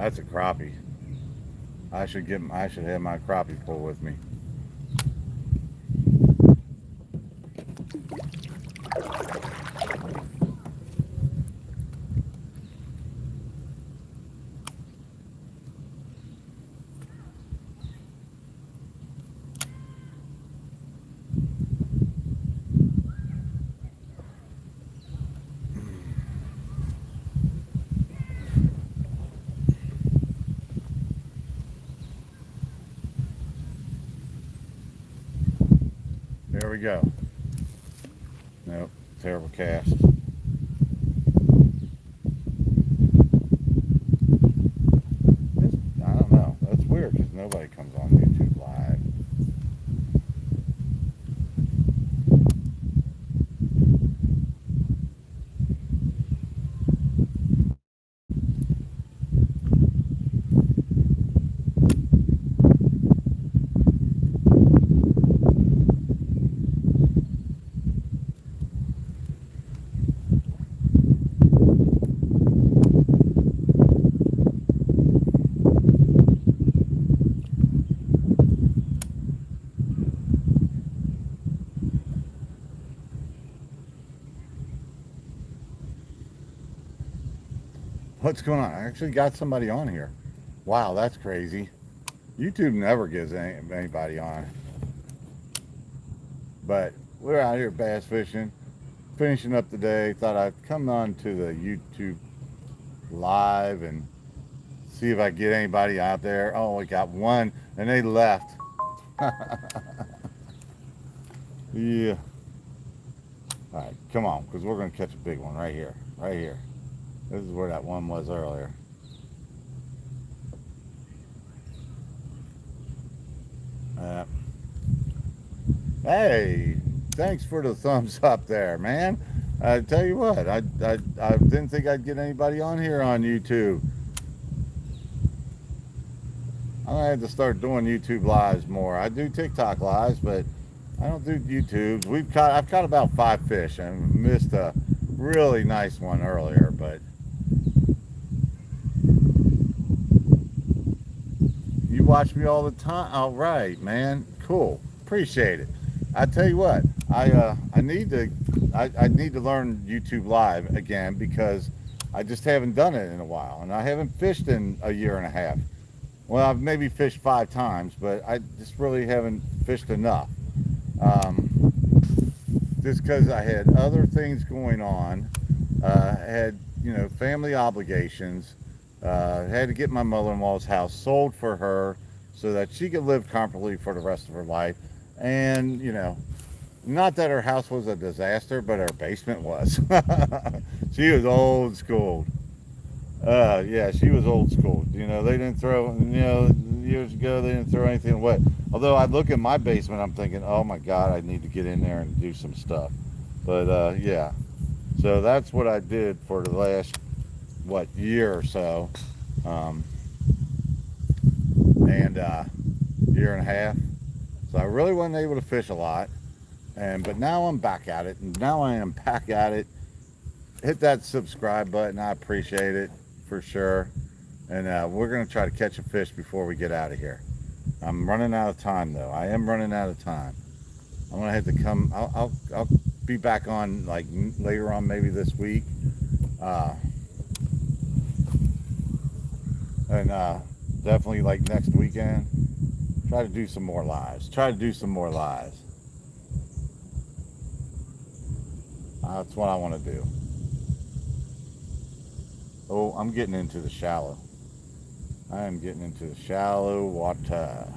That's a crappie. I should have my crappie pole with me. There we go. Nope, terrible cast. I don't know. That's weird because nobody comes on YouTube live. What's going on? I actually got somebody on here. Wow, that's crazy. YouTube never gives anybody on. But we're out here bass fishing, finishing up the day. Thought I'd come on to the YouTube live and see if I get anybody out there. Oh, we got one, and they left. Yeah. All right, come on, because we're going to catch a big one right here. Right here. This is where that one was earlier. Hey, thanks for the thumbs up there, man. I tell you what, I didn't think I'd get anybody on here on YouTube. I'm gonna have to start doing YouTube lives more. I do TikTok lives, but I don't do YouTubes. I've caught about 5 fish and missed a really nice one earlier, but you watch me all the time. All right, man. Cool. Appreciate it. I tell you what, I need to learn YouTube Live again because I just haven't done it in a while, and I haven't fished in a year and a half. Well, I've maybe fished 5 times, but I just really haven't fished enough. Just because I had other things going on, had family obligations, had to get my mother-in-law's house sold for her so that she could live comfortably for the rest of her life. And not that her house was a disaster, but her basement was. She was old school. Yeah, she was old school. They didn't throw, years ago, they didn't throw anything away. Although I look at my basement, I'm thinking, oh my God, I need to get in there and do some stuff. But yeah, so that's what I did for the last, year or so. And year and a half. So I really wasn't able to fish a lot. But now I'm back at it. And now I am back at it. Hit that subscribe button. I appreciate it for sure. And we're going to try to catch a fish before we get out of here. I'm running out of time though. I am running out of time. I'm going to have to come. I'll be back on later on maybe this week. And definitely next weekend. Try to do some more lives. That's what I want to do. Oh, I'm getting into the shallow. I am getting into the shallow water.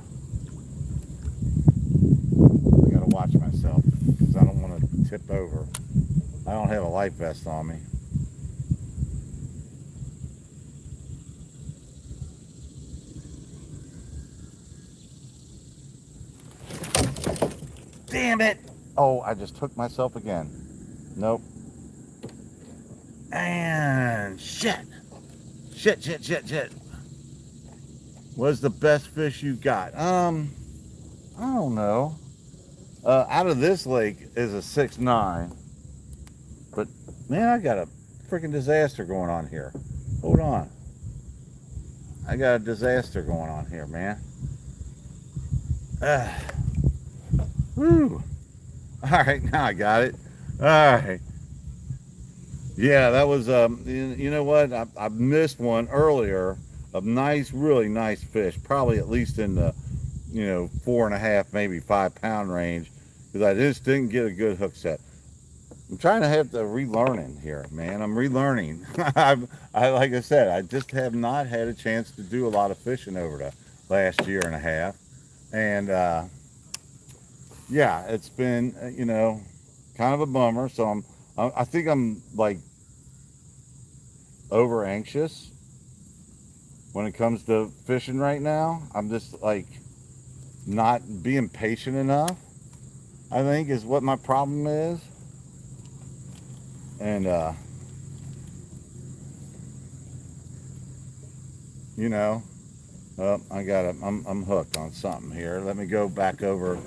I gotta watch myself because I don't want to tip over. I don't have a life vest on me. Damn it! Oh, I just took myself again. Nope. And shit. What's the best fish you got? I don't know. Out of this lake is a 6'9". But man, I got a freaking disaster going on here. Hold on. I got a disaster going on here, man. Woo. All right, now I got it. All right. Yeah, that was, you know what? I missed one earlier of nice, really nice fish, probably at least in the, 4.5, maybe 5 pound range, because I just didn't get a good hook set. I'm trying to have the relearning here, man. I'm relearning. Like I said, I just have not had a chance to do a lot of fishing over the last year and a half. And, yeah, it's been, kind of a bummer. So I think I'm like over anxious when it comes to fishing right now. I'm just like not being patient enough, I think, is what my problem is. And I'm hooked on something here. Let me go back over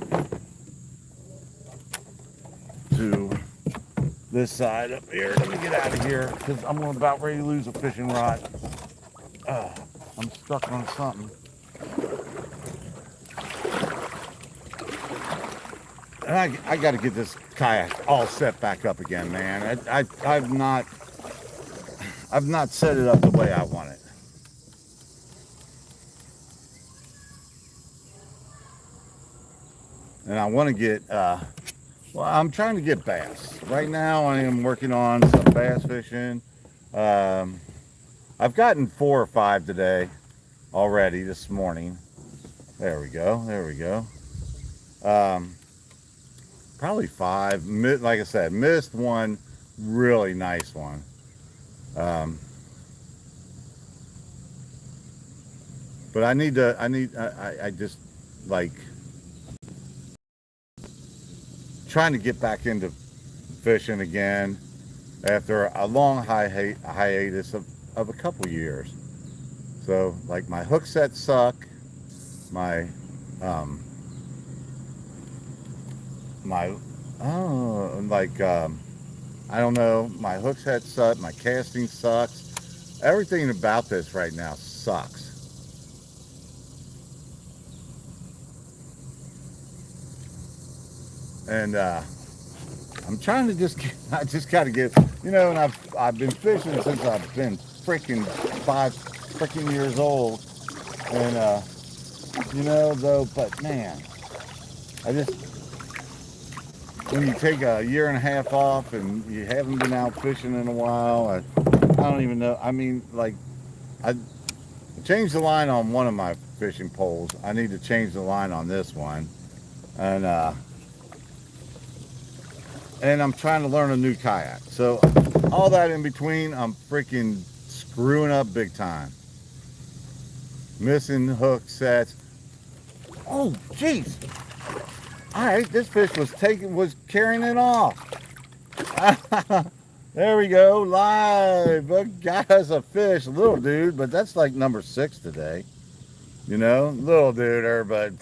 to this side up here. Let me get out of here because I'm about ready to lose a fishing rod. I'm stuck on something. And I got to get this kayak all set back up again, man. I've not set it up the way I want it. And I want to get, well, I'm trying to get bass. Right now I am working on some bass fishing. I've gotten 4 or 5 today already this morning. There we go. There we go. Probably 5. Like I said, missed one really nice one. But I just like trying to get back into fishing again after a long hiatus of a couple years. So like my hook sets suck, my I don't know, my hook set suck, my casting sucks. Everything about this right now sucks. And I'm trying to I just got to get, and I've been fishing since I've been freaking 5 freaking years old. And, but man, when you take a year and a half off and you haven't been out fishing in a while, I don't even know. I mean, like, I changed the line on one of my fishing poles. I need to change the line on this one. And I'm trying to learn a new kayak. So all that in between, I'm freaking screwing up big time. Missing hook sets. Oh, jeez. All right, this fish was carrying it off. There we go, live. But guys, a fish, little dude, but that's like number 6 today. Little duder, but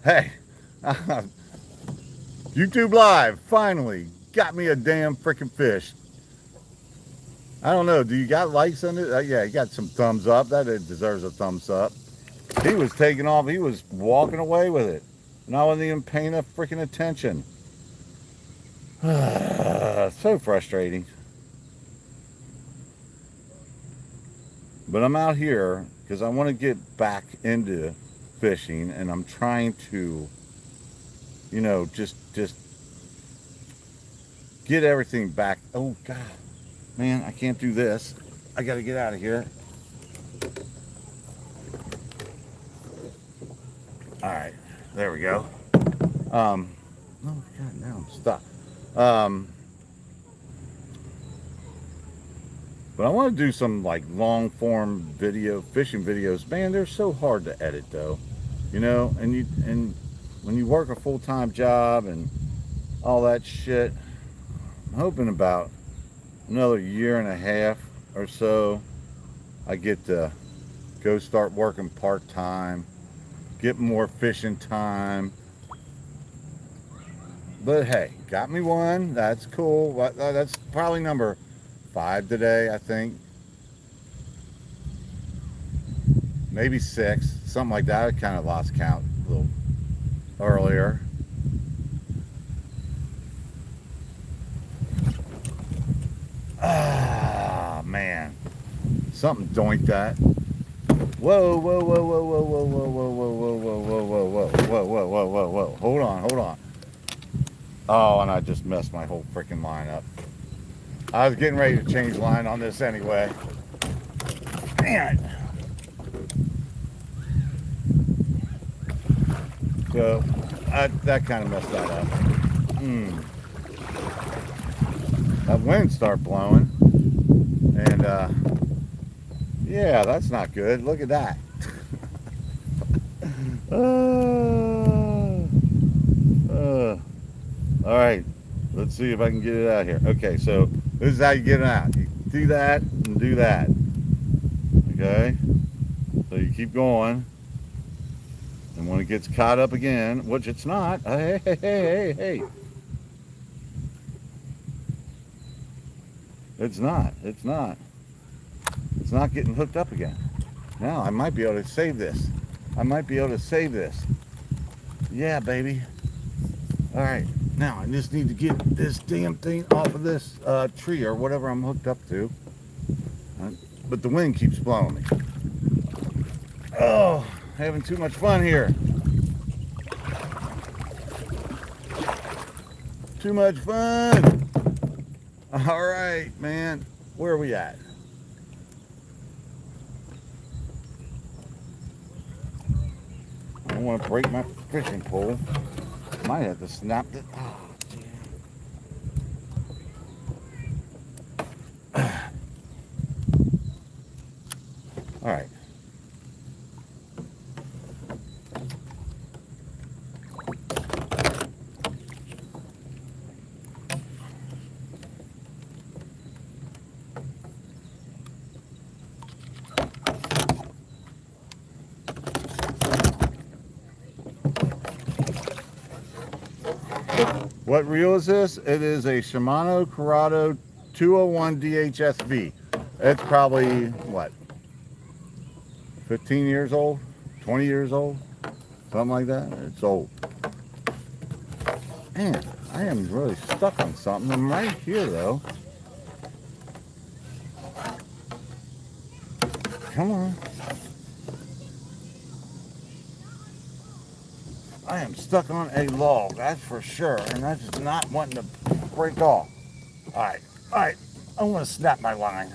hey. YouTube Live finally got me a damn freaking fish. I don't know. Do you got likes on it? Yeah, you got some thumbs up. That deserves a thumbs up. He was taking off. He was walking away with it. And I wasn't even paying a freaking attention. So frustrating. But I'm out here because I want to get back into fishing. And I'm trying to, just get everything back. Oh God, man, I can't do this. I got to get out of here. All right, there we go. Oh God, now I'm stuck. But I want to do some like long form fishing videos. Man, they're so hard to edit though, and when you work a full-time job and all that shit, I'm hoping about another year and a half or so I get to go start working part-time, get more fishing time. But hey, got me one. That's cool. That's probably number 5 today, I think. maybe 6, something like that. I kind of lost count a little earlier. Ah, man. Something doinked that. Whoa, whoa, whoa, whoa, whoa, whoa, whoa, whoa, whoa, whoa, whoa, whoa, whoa, whoa, whoa, whoa, whoa, whoa, whoa. Hold on, hold on. Oh, and I just messed my whole freaking line up. I was getting ready to change line on this anyway. Man. So, that kind of messed that up. That wind started blowing. And, yeah, that's not good. Look at that. All right, let's see if I can get it out here. Okay, so this is how you get it out. You do that and do that. Okay, so you keep going, and when it gets caught up again, which it's not, hey, hey, hey, hey, hey. It's not getting hooked up again. Now I might be able to save this. Yeah, baby. All right, now I just need to get this damn thing off of this tree or whatever I'm hooked up to. But the wind keeps blowing me. Oh, having too much fun here. Too much fun. All right, man. Where are we at? I don't want to break my fishing pole. Might have to snap it. Oh, damn. All right. What reel is this? It is a Shimano Corrado 201 DHSV. It's probably, what, 15 years old? 20 years old? Something like that. It's old. Man, I am really stuck on something. I'm right here, though. Come on. I am stuck on a log, that's for sure, and that's just not wanting to break off. All right, I'm gonna snap my line.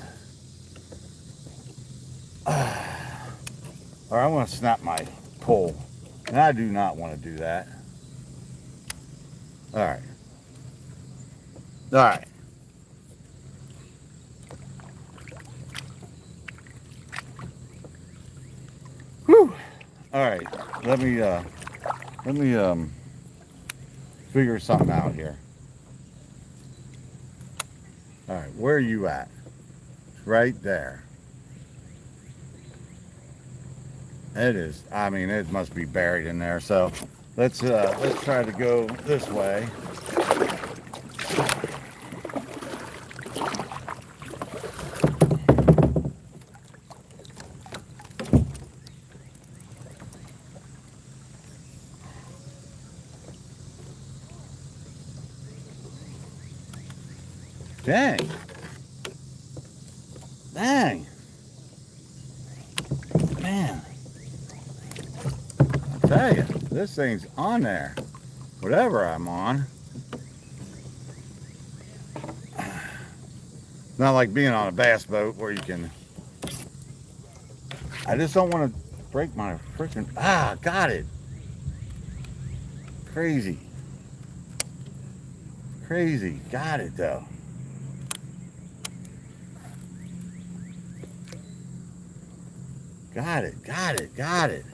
Or I'm gonna snap my pole, and I do not want to do that. All right. Whew. All right, let me figure something out here. All right, where are you at? Right there. It is. I mean, it must be buried in there. So let's try to go this way. Dang. Man. I tell you, this thing's on there. Whatever I'm on. It's not like being on a bass boat where you can... I just don't want to break my freaking... Ah, got it. Crazy. Got it, though. Got it.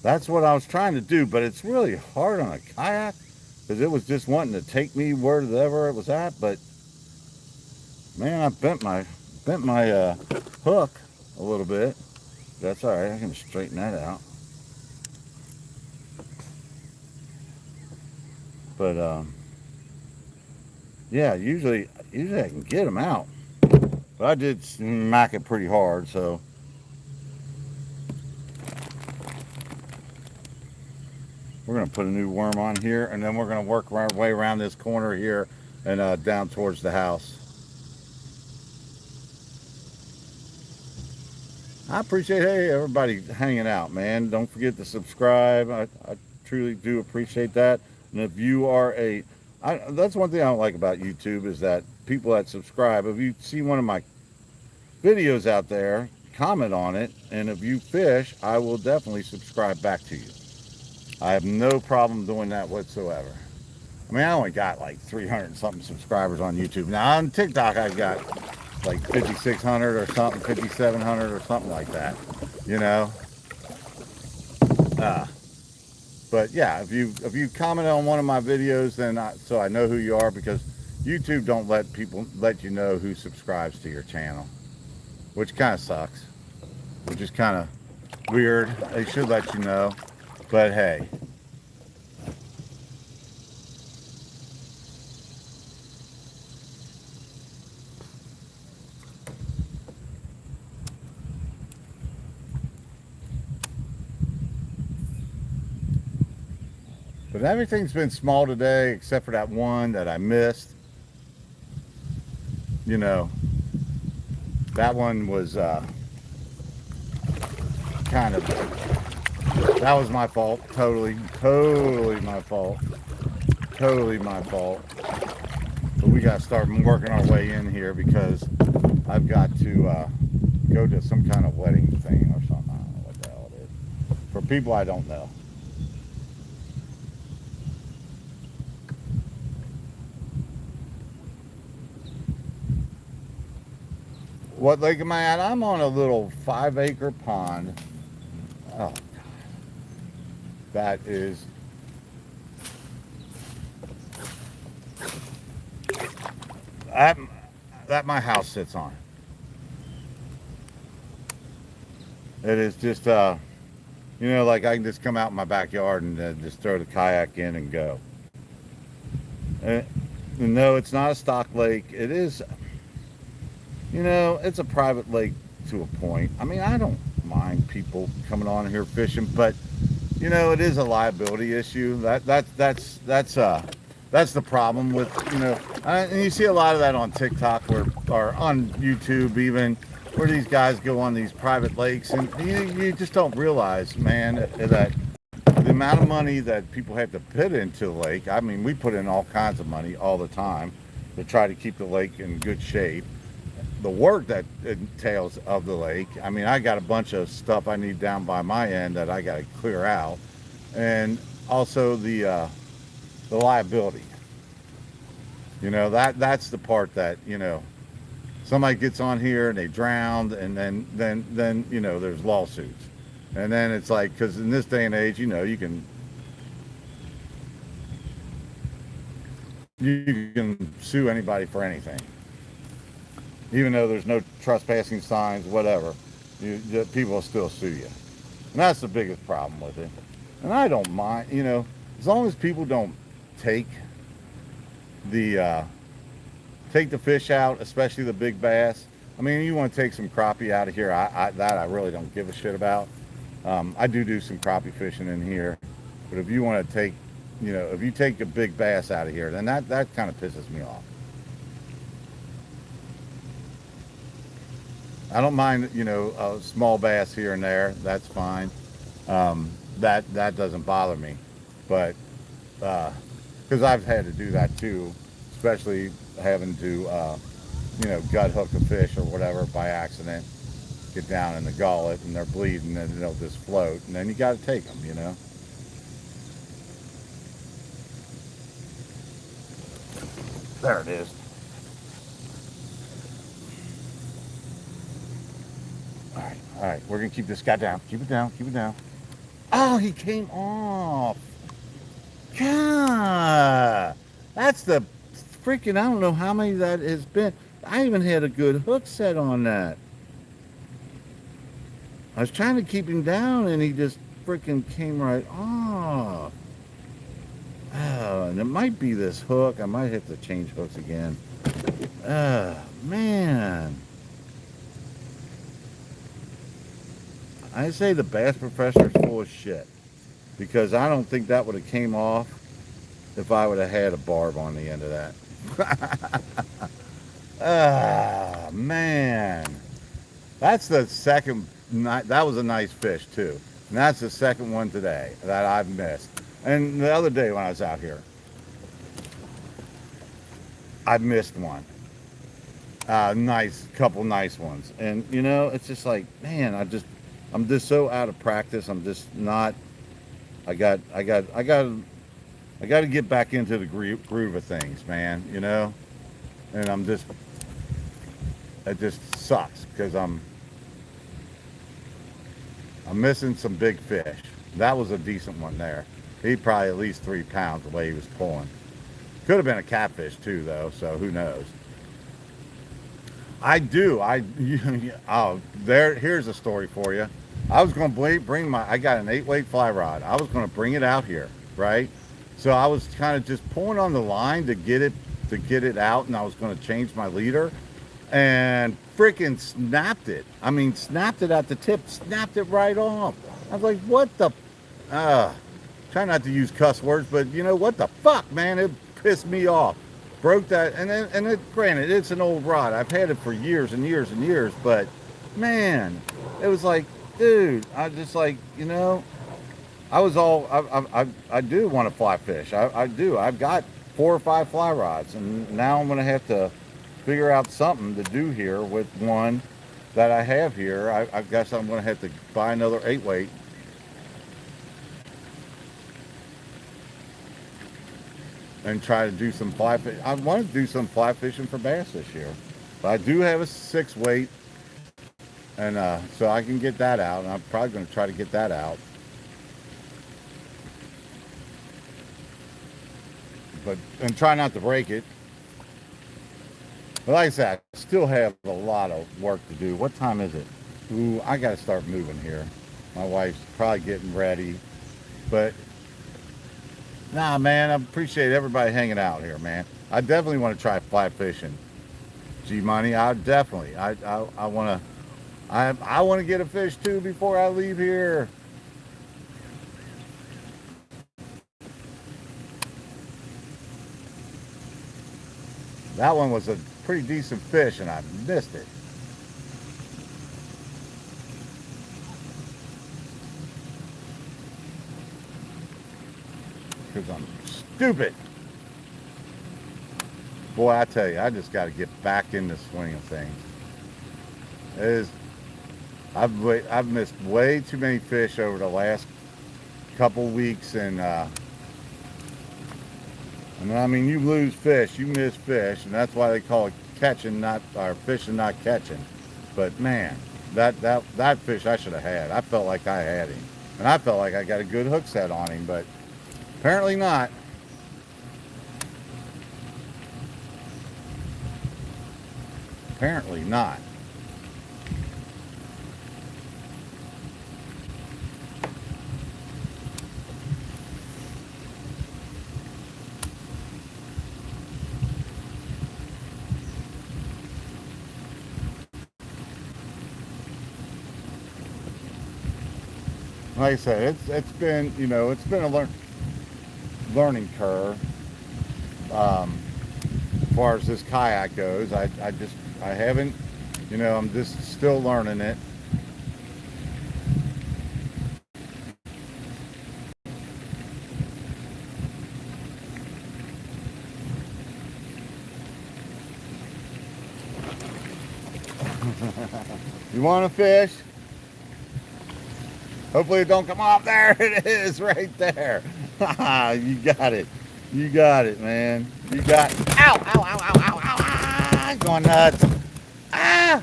That's what I was trying to do, but it's really hard on a kayak because it was just wanting to take me wherever it was at. But man, I bent my hook a little bit. That's all right. I can straighten that out. But yeah, usually I can get them out. But But I did smack it pretty hard, so. We're going to put a new worm on here, and then we're going to work our way around this corner here and down towards the house. I appreciate, hey, everybody hanging out, man. Don't forget to subscribe. I truly do appreciate that. And if you are that's one thing I don't like about YouTube is that people that subscribe, if you see one of my videos out there, comment on it, and if you fish, I will definitely subscribe back to you. I have no problem doing that whatsoever. I mean, I only got like 300 and something subscribers on YouTube. Now on TikTok, I've got like 5,600 or something, 5,700 or something like that, you know. But yeah, if you comment on one of my videos, then so I know who you are, because YouTube don't let you know who subscribes to your channel, which kind of sucks, which is kind of weird. They should let you know, but hey. But everything's been small today except for that one that I missed. You know, that one was kind of, that was my fault. Totally my fault. Totally my fault. But we got to start working our way in here because I've got to go to some kind of wedding thing or something. I don't know what the hell it is. For people I don't know. What lake am I at? I'm on a little 5-acre pond. Oh, God. That is... that my house sits on. It is just, you know, like I can just come out in my backyard and just throw the kayak in and go. No, it's not a stock lake. It is... You know, it's a private lake to a point. I mean, I don't mind people coming on here fishing, but you know, it is a liability issue. That's the problem with, you know, and you see a lot of that on TikTok or on YouTube even, where these guys go on these private lakes, and you just don't realize, man, that the amount of money that people have to put into the lake. I mean, we put in all kinds of money all the time to try to keep the lake in good shape. The work that entails of the lake. I mean, I got a bunch of stuff I need down by my end that I got to clear out, and also the liability. You know, that's the part that, you know, somebody gets on here and they drowned, and then you know, there's lawsuits, and then it's like, because in this day and age, you know, you can sue anybody for anything. Even though there's no trespassing signs, whatever, people will still sue you. And that's the biggest problem with it. And I don't mind, you know, as long as people don't take the fish out, especially the big bass. I mean, you want to take some crappie out of here, that I really don't give a shit about. I do some crappie fishing in here. But if you want to take, you know, if you take a big bass out of here, then that kind of pisses me off. I don't mind, you know, a small bass here and there. That's fine. That doesn't bother me. But because I've had to do that too, especially having to, you know, gut hook a fish or whatever by accident, get down in the gullet and they're bleeding and they'll just float, and then you got to take them, you know. There it is. All right, we're gonna keep this guy down. Keep it down, keep it down. Oh, he came off. God, that's the freaking, I don't know how many that has been. I even had a good hook set on that. I was trying to keep him down and he just freaking came right off. Oh, and it might be this hook. I might have to change hooks again. Oh, man. I say the Bass Professor's full of shit, because I don't think that would have came off if I would have had a barb on the end of that. Ah, man. That's the second night. That was a nice fish too. And that's the second one today that I've missed. And the other day when I was out here, I missed one. Nice couple nice ones. And you know, it's just like, man, I'm just so out of practice. I'm just not. I got to get back into the groove of things, man. You know, and it just sucks because I'm missing some big fish. That was a decent one there. He probably at least 3 pounds the way he was pulling. Could have been a catfish too, though. So who knows? Here's a story for you. I was going to bring I got an 8-weight fly rod. I was going to bring it out here, right? So I was kind of just pulling on the line to get it out, and I was going to change my leader, and freaking snapped it. I mean, snapped it at the tip, snapped it right off. I was like, what the? Try not to use cuss words, but you know what the fuck, man? It pissed me off. Broke that, granted, it's an old rod. I've had it for years and years and years, but man, it was like, dude, I just like, you know, I do want to fly fish. I do. I've got 4 or 5 fly rods, and now I'm going to have to figure out something to do here with one that I have here. I guess I'm going to have to buy another 8-weight. And try to do some fly fish. I want to do some fly fishing for bass this year. But I do have a 6-weight. And so I can get that out. And I'm probably going to try to get that out. And try not to break it. But like I said, I still have a lot of work to do. What time is it? Ooh, I got to start moving here. My wife's probably getting ready. But nah, man, I appreciate everybody hanging out here, man. I definitely want to try fly fishing. G-Money, I definitely. I want to get a fish too before I leave here. That one was a pretty decent fish, and I missed it. Because I'm stupid. Boy, I tell you, I just got to get back in the swing of things. I've missed way too many fish over the last couple weeks, and I mean, you lose fish, you miss fish, and that's why they call it catching, or fishing, not catching. But man, that fish I should have had. I felt like I had him, and I felt like I got a good hook set on him, but apparently not. Apparently not. Like I said, it's been, you know, it's been a learning curve. As far as this kayak goes, I haven't, you know, I'm just still learning it. You want to fish? Hopefully it don't come off. There it is, right there. You got it. You got it, man. You got it. Ow, ow, ow, ow, ow, ow, ow. Going nuts. Ah!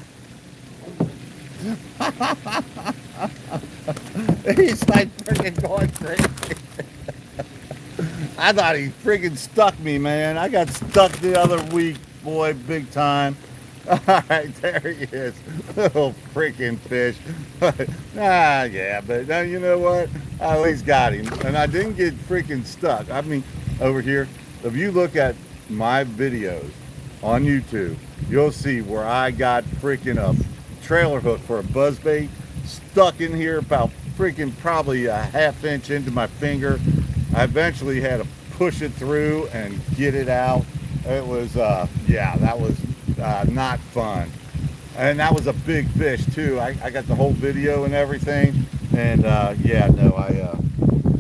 He's like freaking going crazy. I thought he freaking stuck me, man. I got stuck the other week, boy, big time. All right, there he is. Little freaking fish. Yeah, but now you know what? I at least got him. And I didn't get freaking stuck. I mean, over here, if you look at my videos on YouTube, you'll see where I got freaking a trailer hook for a buzzbait stuck in here about freaking probably a ½ inch into my finger. I eventually had to push it through and get it out. It was, yeah, that was not fun. And that was a big fish too. I got the whole video and everything. And yeah, no,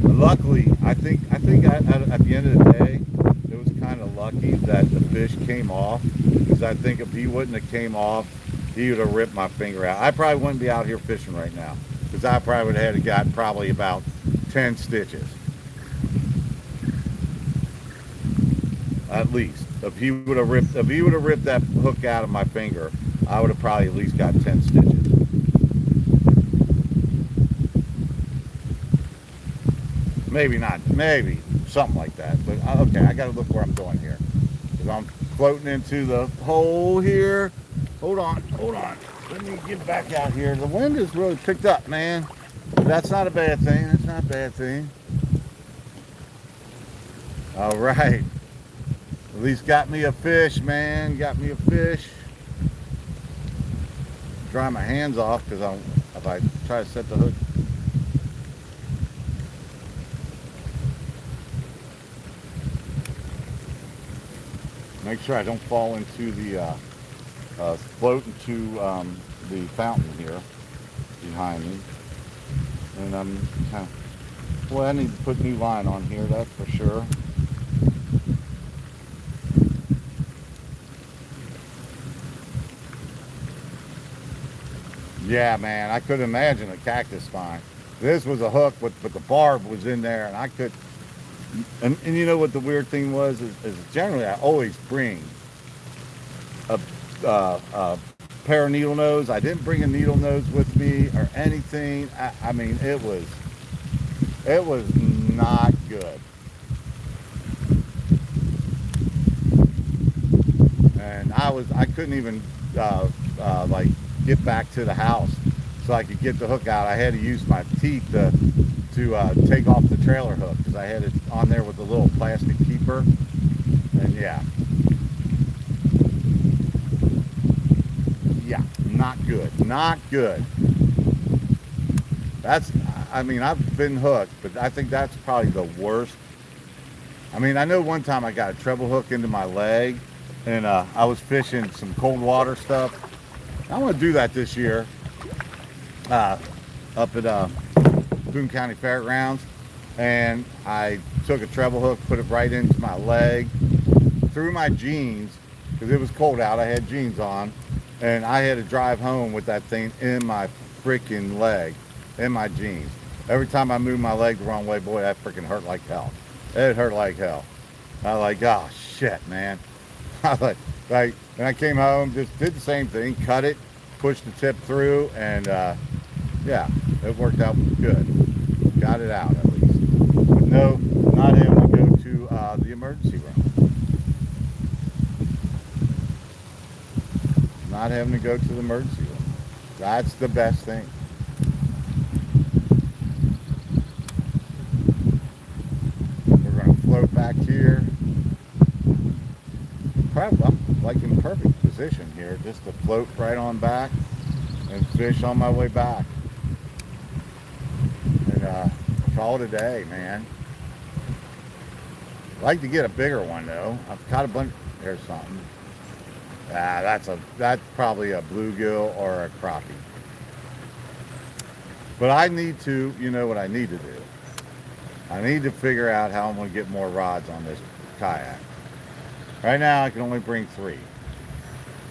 luckily, I think at the end of the day, it was kind of lucky that the fish came off, because I think if he wouldn't have came off, he would have ripped my finger out. I probably wouldn't be out here fishing right now, because I probably would have got probably about 10 stitches. At least. If he would have ripped that hook out of my finger, I would have probably at least got 10 stitches. Maybe not, maybe something like that. But okay, I gotta look where I'm going here, because I'm floating into the hole here. Hold on. Let me get back out here. The wind is really picked up, man. But that's not a bad thing. That's not a bad thing. All right. At least got me a fish, man. Got me a fish. Dry my hands off, because if I try to set the hook. Make sure I don't fall into the float into the fountain here behind me. And I'm kind of, boy, I need to put new line on here, that's for sure. Yeah, man, I couldn't imagine a cactus spine. This was a hook, but the barb was in there, and I could. And you know what the weird thing was is generally I always bring a pair of needle nose. I didn't bring a needle nose with me or anything. I mean, it was not good. And I couldn't even like get back to the house so I could get the hook out. I had to use my teeth to take off the trailer hook, because I had it on there with a little plastic keeper. And yeah, not good. That's, I mean, I've been hooked, but I think that's probably the worst. I mean, I know one time I got a treble hook into my leg, and I was fishing some cold water stuff. I want to do that this year up at Boone County Fairgrounds, and I took a treble hook, put it right into my leg, through my jeans, because it was cold out. I had jeans on, and I had to drive home with that thing in my freaking leg, in my jeans. Every time I moved my leg the wrong way, boy, that freaking hurt like hell. It hurt like hell. I was like, oh shit, man. I was like, and I came home, just did the same thing, cut it, pushed the tip through, and yeah, it worked out good. Got it out at least. But no, not able to go to the emergency room. Not having to go to the emergency room. That's the best thing. We're going to float back here. Probably, I'm like in perfect position here, just to float right on back and fish on my way back. And call it a day, man. I'd like to get a bigger one though. I've caught a bunch. There's something. That's probably a bluegill or a crappie. But I need to, you know what I need to do? I need to figure out how I'm going to get more rods on this kayak. Right now I can only bring 3.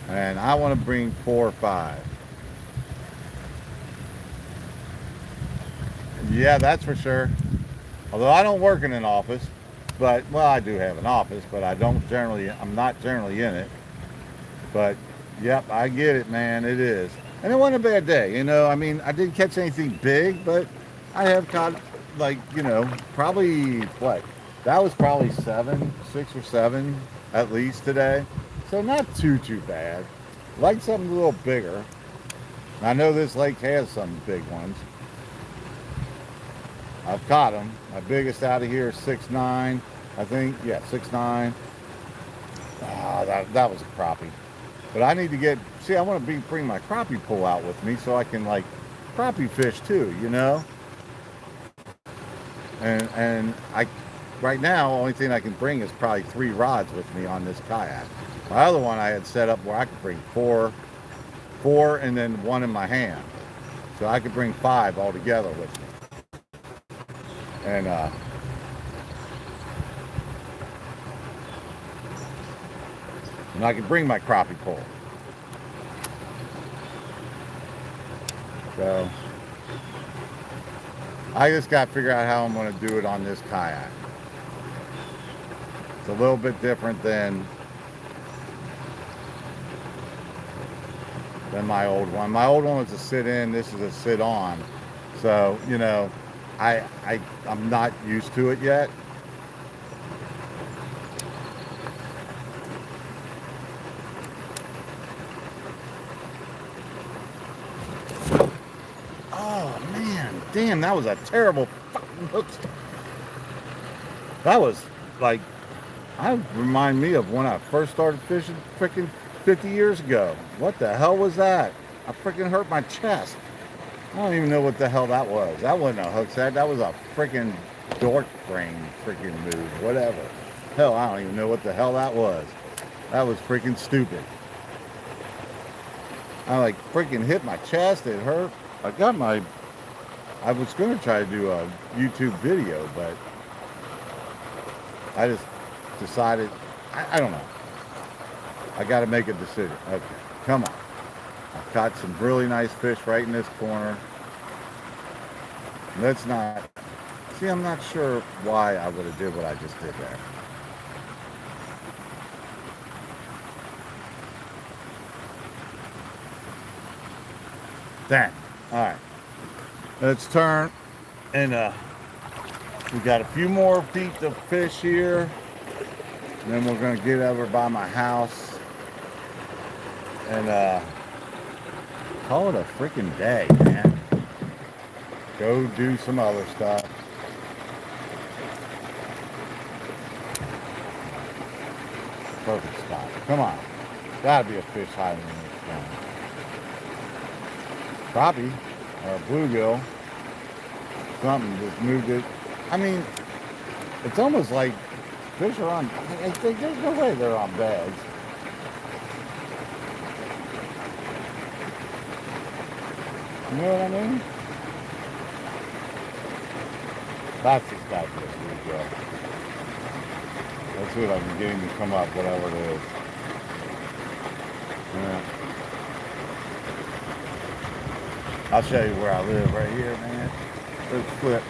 And I want to bring 4 or 5. Yeah, that's for sure. Although I don't work in an office, but, well, I do have an office, but I'm not generally in it. But, yep, I get it, man, it is. And it wasn't a bad day, you know. I mean, I didn't catch anything big, but I have caught, like, you know, probably, what? That was probably 6 or 7 at least today. So not too bad. Like something a little bigger. I know this lake has some big ones. I've caught them. My biggest out of here is 6'9", I think. Yeah, 6'9". That was a crappie. But I need to get, see, I want to bring my crappie pole out with me so I can, like, crappie fish too, you know. And I right now, only thing I can bring is probably 3 rods with me on this kayak. My other one I had set up where I could bring four, and then one in my hand, so I could bring 5 altogether with me. And I could bring my crappie pole. So I just got to figure out how I'm going to do it on this kayak. It's a little bit different than my old one. My old one was a sit in, this is a sit on. So, you know, I'm not used to it yet. Oh man, damn, that was a terrible fucking hook. That was like, that remind me of when I first started fishing freaking 50 years ago. What the hell was that? I freaking hurt my chest. I don't even know what the hell that was. That wasn't a hook set. That was a freaking dork brain freaking move. Whatever. Hell, I don't even know what the hell that was. That was freaking stupid. I like freaking hit my chest. It hurt. I was going to try to do a YouTube video, but I just decided, I don't know. I got to make a decision. Okay, come on. I've caught some really nice fish right in this corner. Let's not, see, I'm not sure why I would have did what I just did there. Dang. All right. Let's turn and we got a few more feet to fish here. And then we're going to get over by my house and call it a freaking day, man. Go do some other stuff. Perfect spot. Come on. Gotta be a fish hiding in this one. Crappie or a bluegill. Something just moved it. I mean, it's almost like fish are on, I think there's no way they're on beds. You know what I mean? That's just got to be a bluegill. Let's see if I can get him to come up, whatever it is. Yeah. I'll show you where I live right here, man. Let's flip.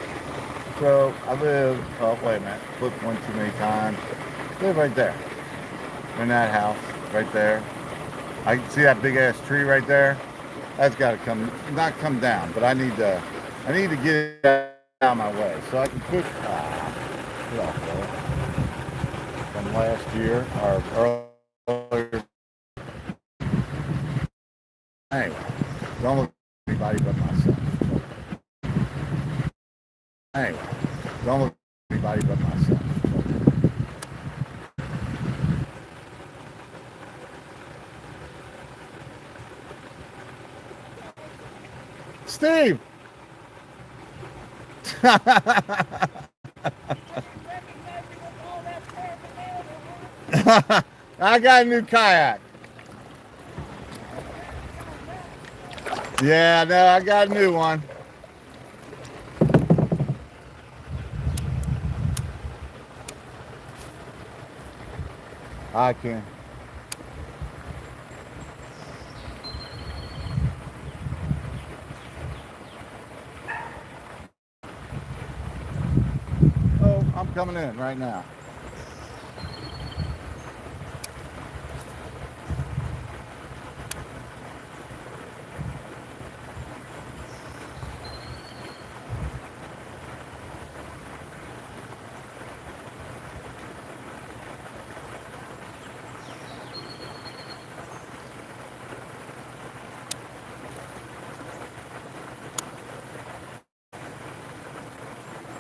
So I live, oh wait a minute, flip one too many times. I live right there. In that house, right there. I can see that big ass tree right there. That's gotta come, not come down, but I need to get it out of my way. So I can push, get off there. From last year, or earlier. Anyway, don't look at anybody but myself. Anyway, don't look at anybody but myself. Steve! I got a new kayak. Yeah, no, I got a new one. I can. Oh, I'm coming in right now.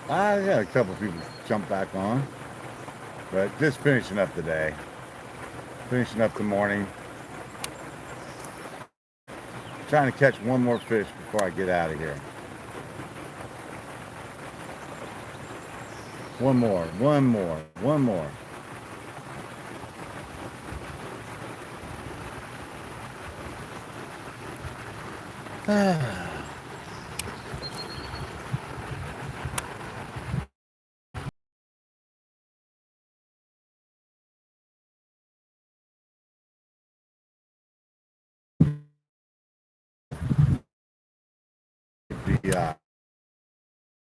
I had a couple people jump back on, but just finishing up the day, finishing up the morning. Trying to catch one more fish before I get out of here. One more.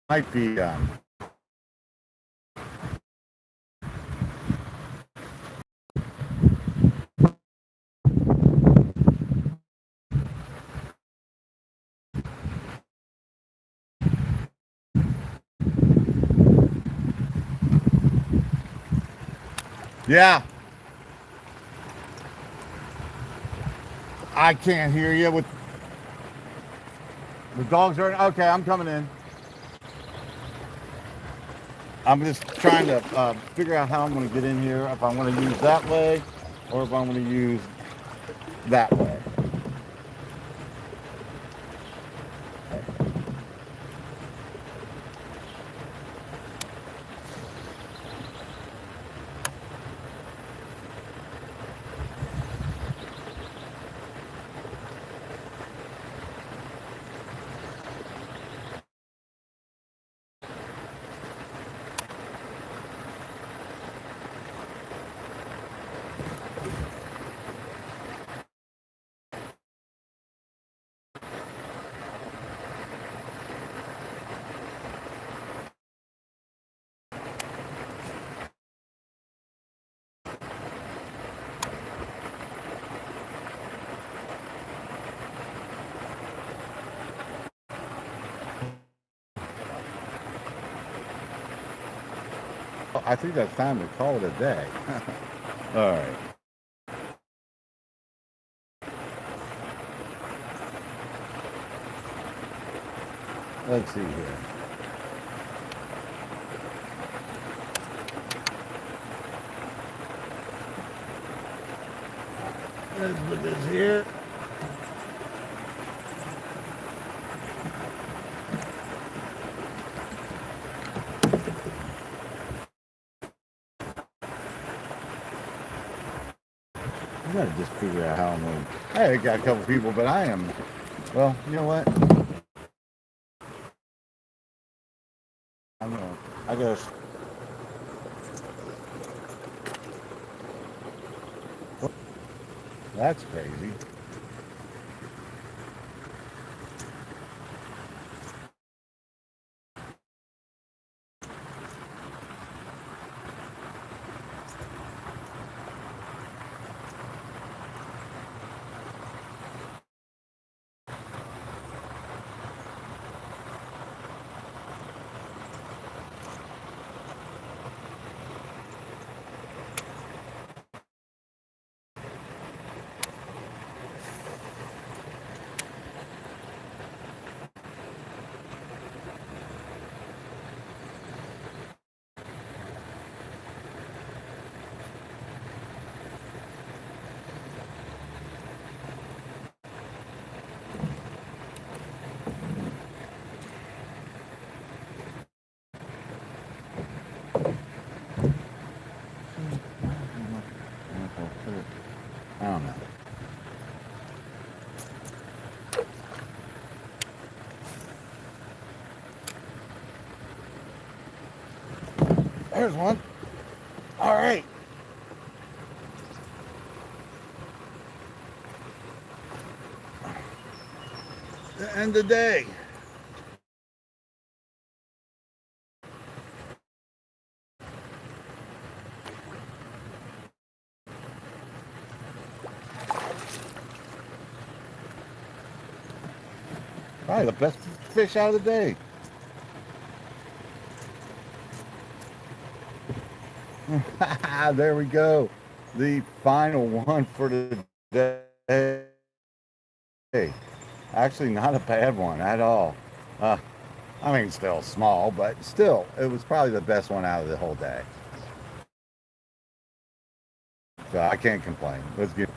Might be yeah. I can't hear you with the dogs are okay. I'm coming in. I'm just trying to figure out how I'm going to get in here. If I want to use that way, or if I'm going to use that way. I think that's time to call it a day. All right. Let's see here. Let's put this here. I gotta just figure out how I'm going. I got a couple people, but I am. Well, you know what? I guess. That's crazy. I don't know. There's one. All right. The end of the day. Probably the best fish out of the day. There we go. The final one for the day. Actually, not a bad one at all. I mean, still small, but still, it was probably the best one out of the whole day. So I can't complain. Let's get.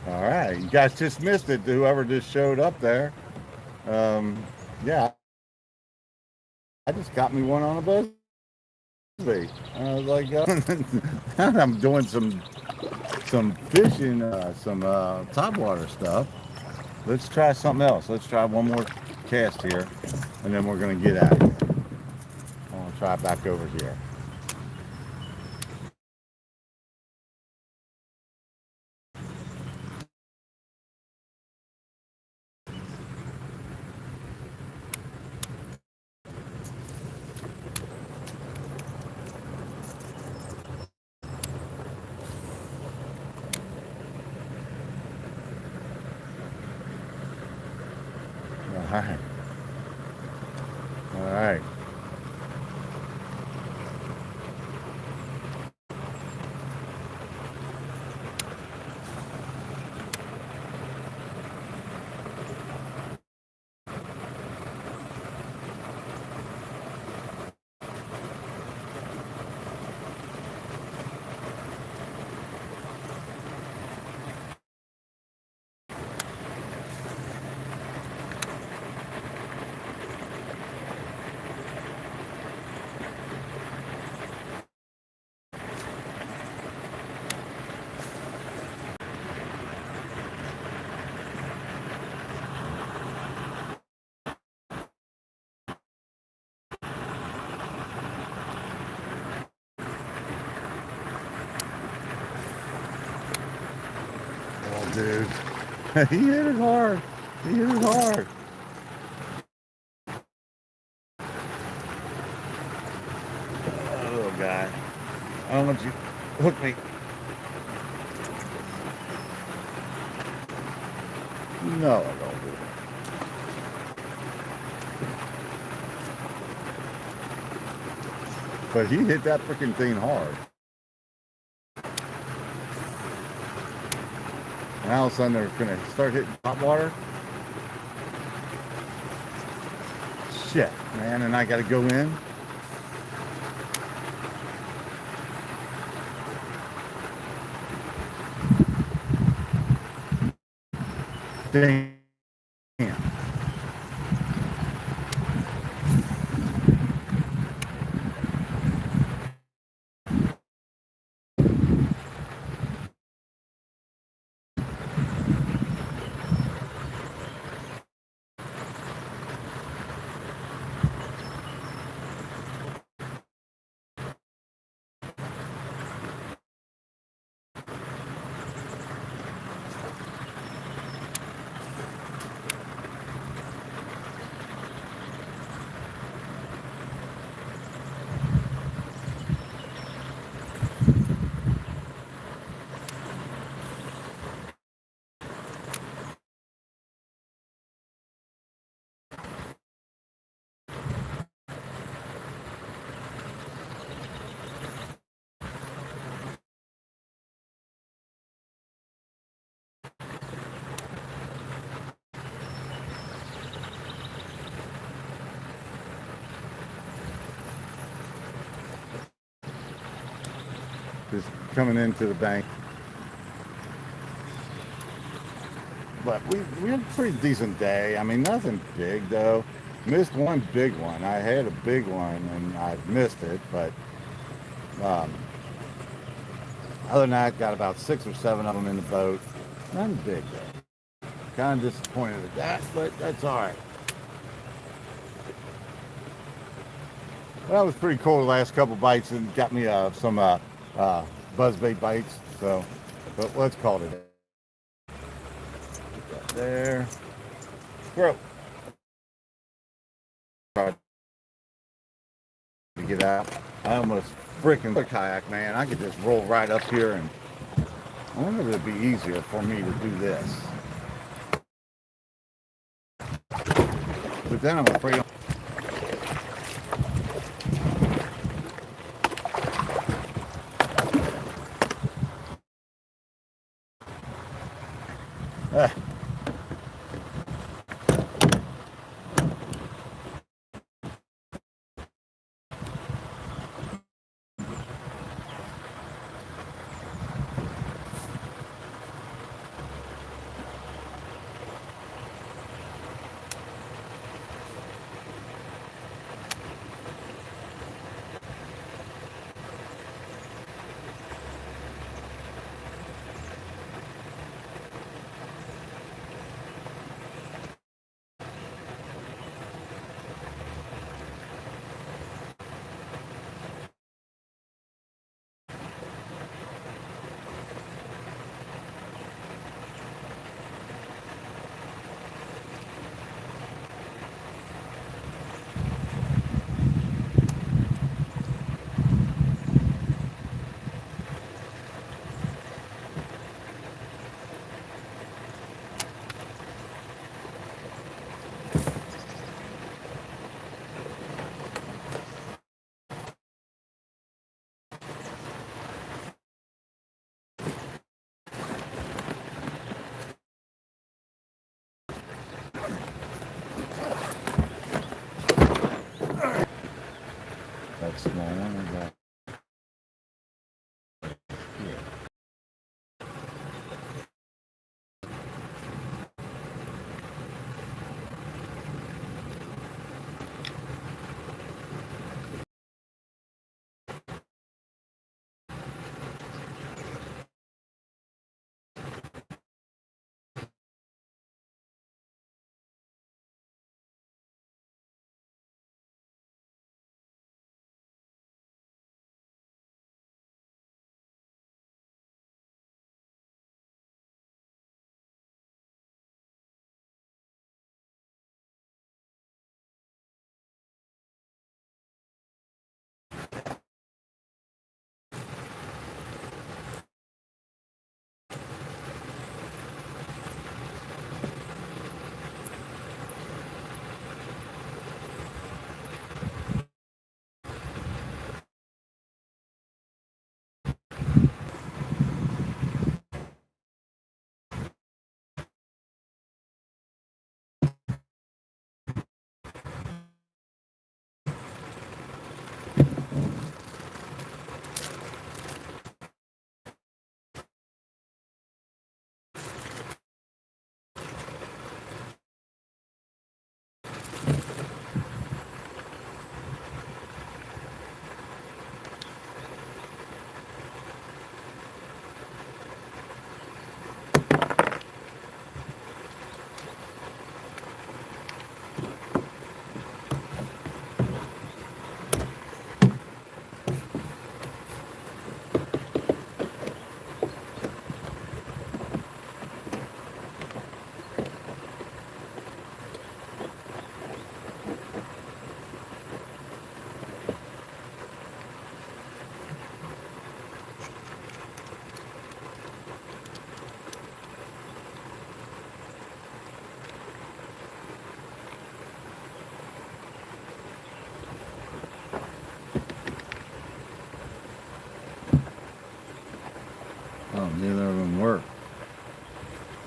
All right, you guys just missed it. Whoever just showed up there. Yeah, I just got me one on a buzzbait. I was like, I'm doing some fishing, some topwater stuff. Let's try something else. Let's try one more cast here, and then we're gonna get out of here. I'm gonna try it back over here. All right. All right. Oh, dude. He hit it hard. He hit it hard. Oh, little guy. I don't want you to hook me. No, I don't do it. But he hit that freaking thing hard. And all of a sudden they're gonna start hitting hot water. Shit, man, and I gotta go in. Damn. Just coming into the bank. But we had a pretty decent day. I mean, nothing big though. Missed one big one. I had a big one and I missed it, but um, other than that, got about 6 or 7 of them in the boat. Nothing big though. Kind of disappointed at that, but that's all right. Well, that was pretty cool. The last couple bites and got me some buzzbait bites. So, but let's call it there. Bro. Tried to get out. I almost freaking kayak, man. I could just roll right up here, and I wonder if it'd be easier for me to do this. But then I'm afraid.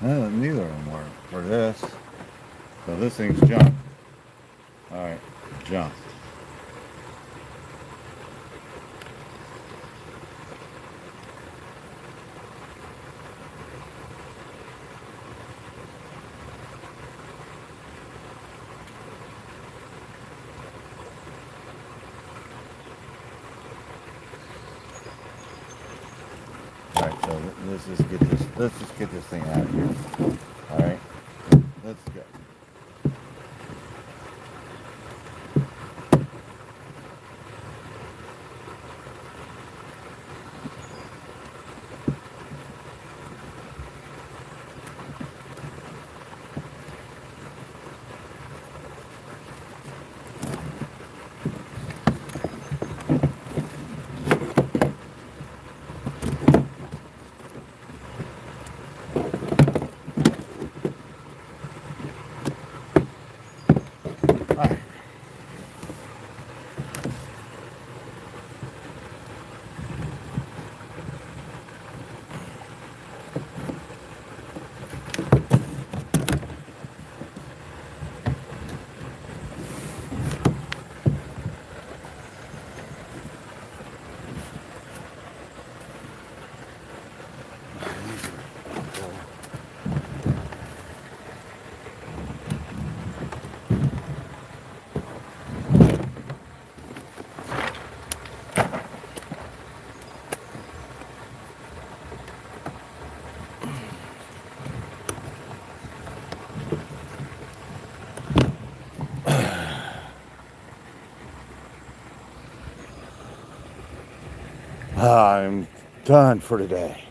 No, neither of them work for this. So this thing's junk. Alright, junk. Alright, so let's just get this thing out of here. Alright, let's go. Alright. I'm done for today.